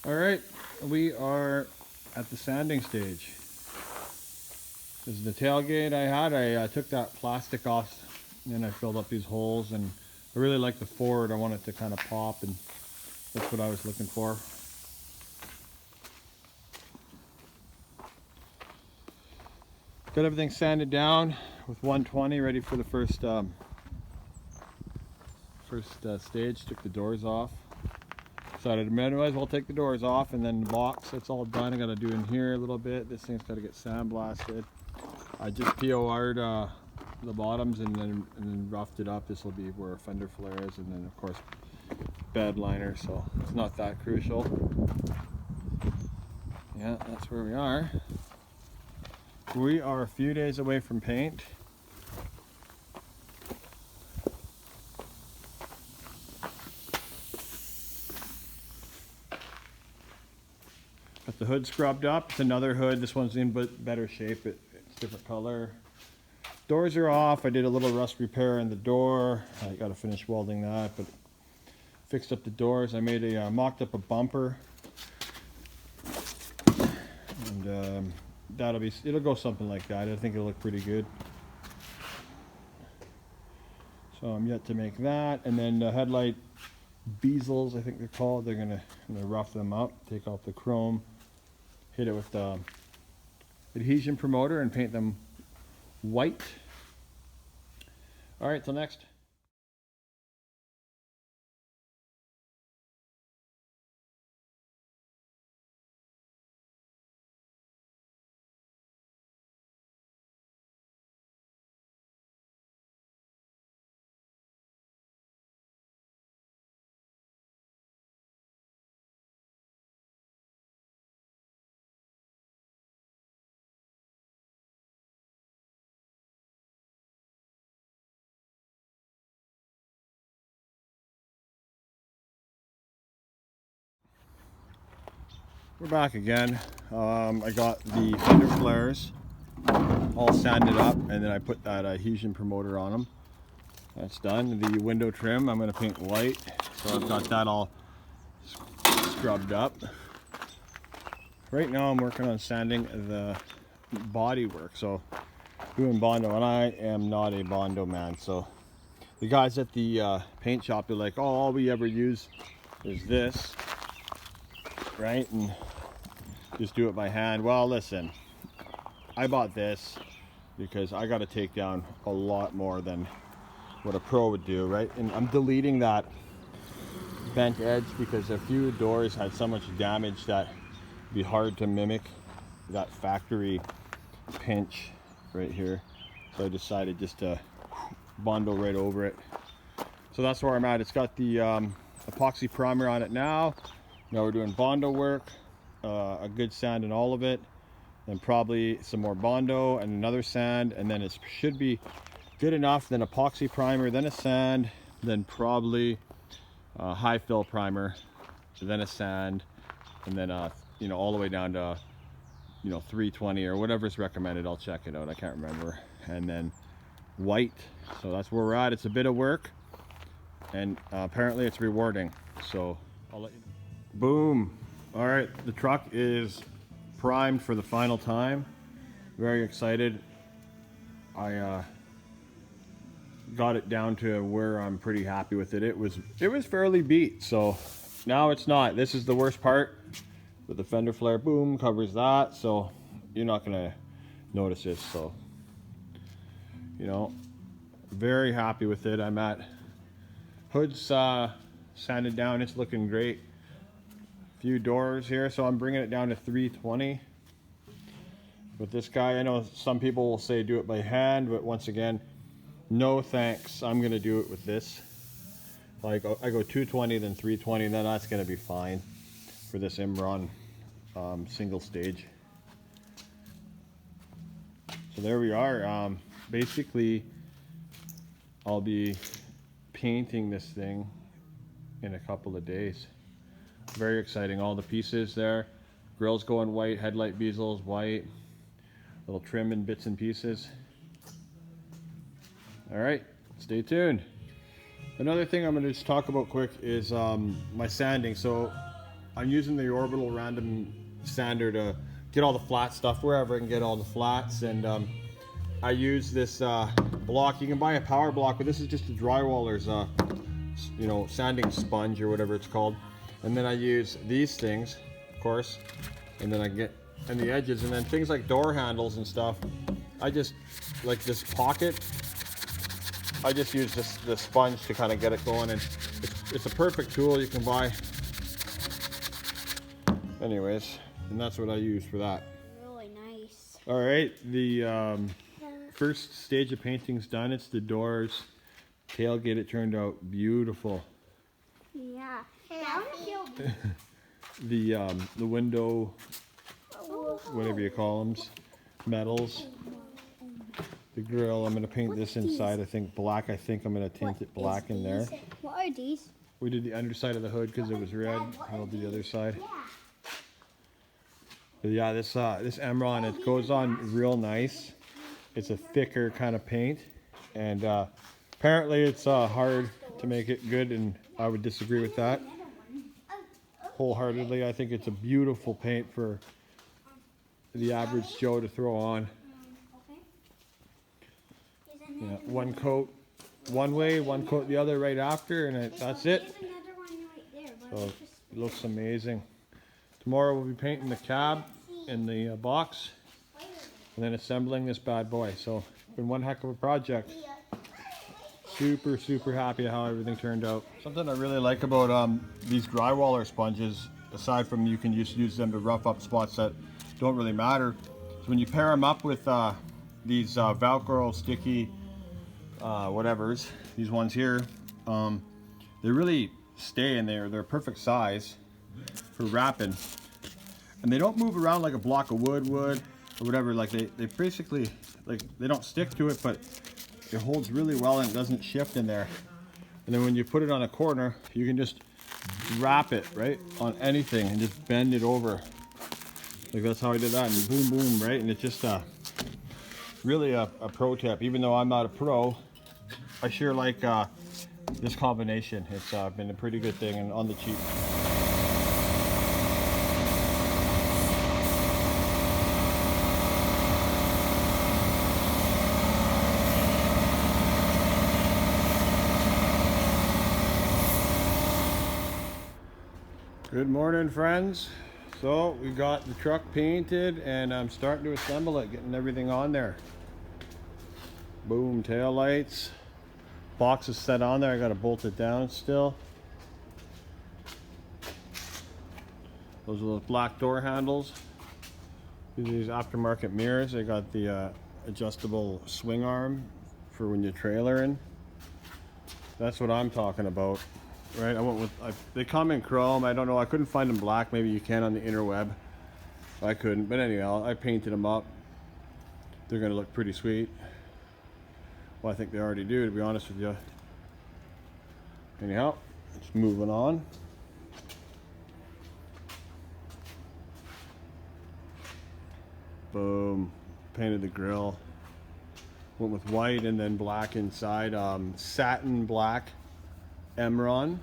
All right, we are at the sanding stage. This is the tailgate I had. I took that plastic off and I filled up these holes, and I really like the Ford. I want it to kind of pop, and that's what I was looking for. Got everything sanded down with 120, ready for the first stage. Took the doors off. Decided to might as well take the doors off, and then the box, that's all done. I gotta do in here a little bit. This thing's gotta get sandblasted. I just POR'd the bottoms and then roughed it up. This will be where a fender flare is, and then of course bed liner, so it's not that crucial. Yeah, that's where we are. We are a few days away from paint. Got the hood scrubbed up. It's another hood. This one's in better shape. It's different color. Doors are off. I did a little rust repair in the door. I got to finish welding that, but fixed up the doors. I made mocked up a bumper, and it'll go something like that. I think it'll look pretty good. So I'm yet to make that, and then the headlight bezels, I think they're called. They're gonna rough them up, take off the chrome, hit it with the adhesion promoter, and paint them white. All right, till next. We're back again. I got the fender flares all sanded up, and then I put that adhesion promoter on them. That's done. The window trim I'm going to paint white, so I've got that all scrubbed up. Right now I'm working on sanding the bodywork, so doing Bondo, and I am not a Bondo man. So the guys at the paint shop, they're like, oh, all we ever use is this, right? And just do it by hand. Well, listen, I bought this because I got to take down a lot more than what a pro would do, right? And I'm deleting that bent edge because a few doors had so much damage that it'd be hard to mimic that factory pinch right here. So I decided just to Bondo right over it. So that's where I'm at. It's got the epoxy primer on it now. Now we're doing Bondo work, a good sand in all of it, and probably some more Bondo and another sand, and then it should be good enough. Then epoxy primer, then a sand, then probably a high fill primer, then a sand, and then all the way down to 320 or whatever's recommended. I'll check it out, I can't remember. And then white. So that's where we're at. It's a bit of work, and apparently it's rewarding, so I'll let you know. Boom. All right, the truck is primed for the final time. Very excited. I got it down to where I'm pretty happy with it. It was fairly beat, so now it's not. This is the worst part, but the fender flare, boom, covers that, so you're not gonna notice this. So very happy with it. I'm at hood's sanded down. It's looking great. Few doors here, so I'm bringing it down to 320 with this guy. I know some people will say do it by hand, but once again, no thanks. I'm gonna do it with this. Like I go 220, then 320, then that's gonna be fine for this Imron single stage. So there we are. Basically, I'll be painting this thing in a couple of days. Very exciting. All the pieces there. Grill's going white, headlight bezels white, little trim and bits and pieces. All right, stay tuned. Another thing I'm going to just talk about quick is my sanding. So I'm using the orbital random sander to get all the flat stuff wherever I can get all the flats. And I use this block. You can buy a power block, but this is just a drywaller's you know, sanding sponge or whatever it's called. And then I use these things, of course, and then I get in the edges, and then things like door handles and stuff, I just, like this pocket, I just use the sponge to kind of get it going, and it's a perfect tool you can buy. Anyways, and that's what I use for that. Really nice. All right, the first stage of painting's done. It's the doors, tailgate. It turned out beautiful. Yeah. The window, whatever you call them, metals. The grill, I'm going to paint this inside, I think black. I think I'm going to tint it black in there. What are these? We did the underside of the hood because it was red. I'll do the other side. But yeah, this Emron, it goes on real nice. It's a thicker kind of paint, and apparently it's hard to make it good, and I would disagree with that wholeheartedly. I think it's a beautiful paint for the average Joe to throw on. Yeah, one coat one way, one coat the other right after, and that's it. So it looks amazing. Tomorrow we'll be painting the cab and the box, and then assembling this bad boy. So it's been one heck of a project. Super happy how everything turned out. Something I really like about these drywaller sponges, aside from you can just use them to rough up spots that don't really matter, is when you pair them up with these Velcro sticky whatevers, these ones here, they really stay in there. They're perfect size for wrapping, and they don't move around like a block of wood would or whatever. Like they basically, like, they don't stick to it, but it holds really well and it doesn't shift in there. And then when you put it on a corner, you can just wrap it right on anything and just bend it over. Like that's how I did that, and boom boom, right? And it's just really a pro tip. Even though I'm not a pro, I sure like this combination. It's been a pretty good thing and on the cheap. Good morning, friends. So we got the truck painted and I'm starting to assemble it, getting everything on there. Boom, tail lights. Box is set on there. I got to bolt it down still. Those are those black door handles. These aftermarket mirrors. They got the adjustable swing arm for when you're trailering. That's what I'm talking about. Right, I went with, they come in chrome. I don't know, I couldn't find them black. Maybe you can on the interweb. I couldn't, but anyhow, I painted them up. They're gonna look pretty sweet. Well, I think they already do, to be honest with you. Anyhow, it's moving on. Boom, painted the grill. Went with white and then black inside, satin black Emron.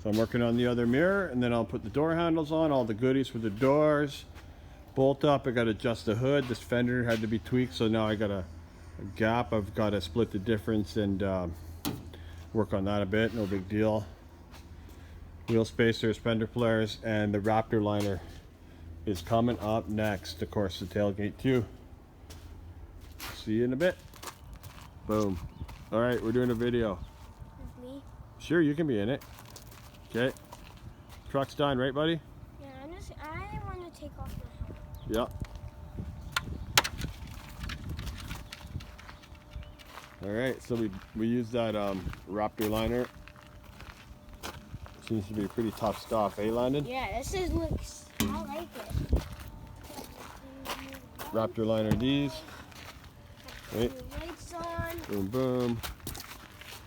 So I'm working on the other mirror, and then I'll put the door handles on, all the goodies for the doors. Bolt up, I got to adjust the hood. This fender had to be tweaked, so now I got a gap. I've got to split the difference and work on that a bit, no big deal. Wheel spacers, fender flares, and the Raptor Liner is coming up next. Of course, the tailgate too. See you in a bit. Boom. All right, we're doing a video. With me? Sure, you can be in it. Okay. Truck's done, right, buddy? Yeah, I want to take off my Yep. All right, so we used that Raptor Liner. Seems to be pretty tough stuff, eh, Landon? Yeah, looks, I like it. Raptor Liner these. Right. Lights on. Boom, boom.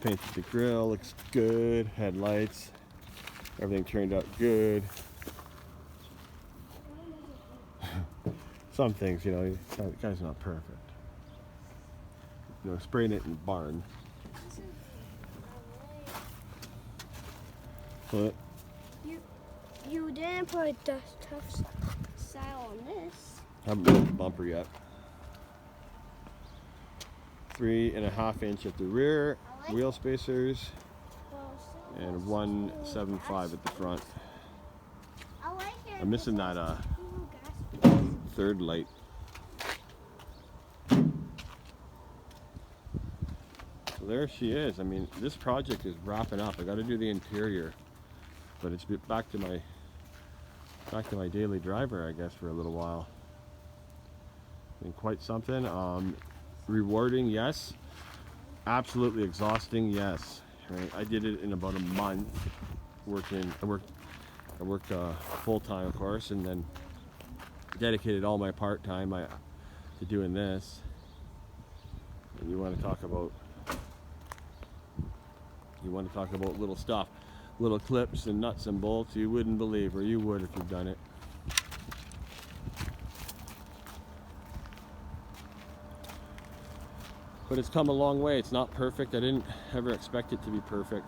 Painted the grill, looks good. Headlights. Everything turned out good. Some things, you know, the guy's not perfect. you know, spraying it in the barn. This is But you didn't put the tough style on this. I haven't built the bumper yet. 3.5 inch at the rear, wheel spacers, and 1.75 at the front. I like it. I'm missing that third light. So there she is. I mean, this project is wrapping up. I got to do the interior, but it's back to my daily driver, I guess, for a little while. Been quite something. Rewarding, yes. Absolutely exhausting, yes. Right? I did it in about a month. I worked full time, of course, and then dedicated all my part time to doing this. And you want to talk about little stuff, little clips and nuts and bolts you wouldn't believe, or you would if you've done it. But it's come a long way. It's not perfect. I didn't ever expect it to be perfect.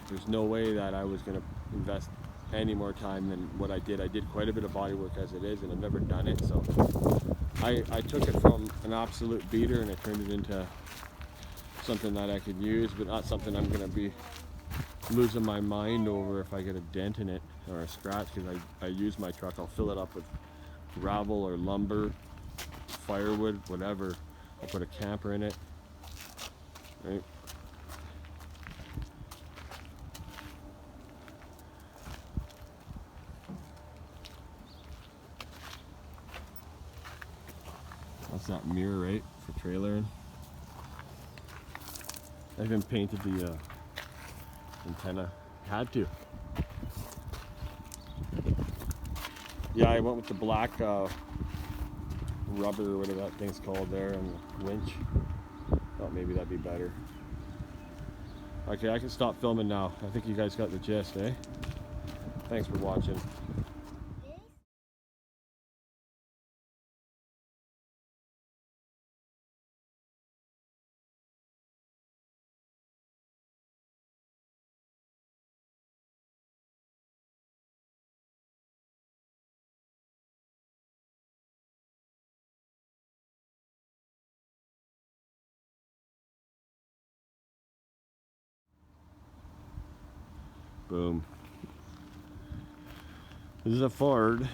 There's no way that I was going to invest any more time than what I did. I did quite a bit of body work as it is, and I've never done it. So I took it from an absolute beater and I turned it into something that I could use, but not something I'm going to be losing my mind over if I get a dent in it or a scratch, because I use my truck. I'll fill it up with gravel or lumber, firewood, whatever. I'll put a camper in it, right? That's that mirror, right, for trailering. I even painted the antenna. Had to. Yeah, I went with the black rubber or whatever that thing's called there, and the winch. Thought maybe that'd be better. Okay, I can stop filming now. I think you guys got the gist, eh? Thanks for watching. Boom. This is a Ford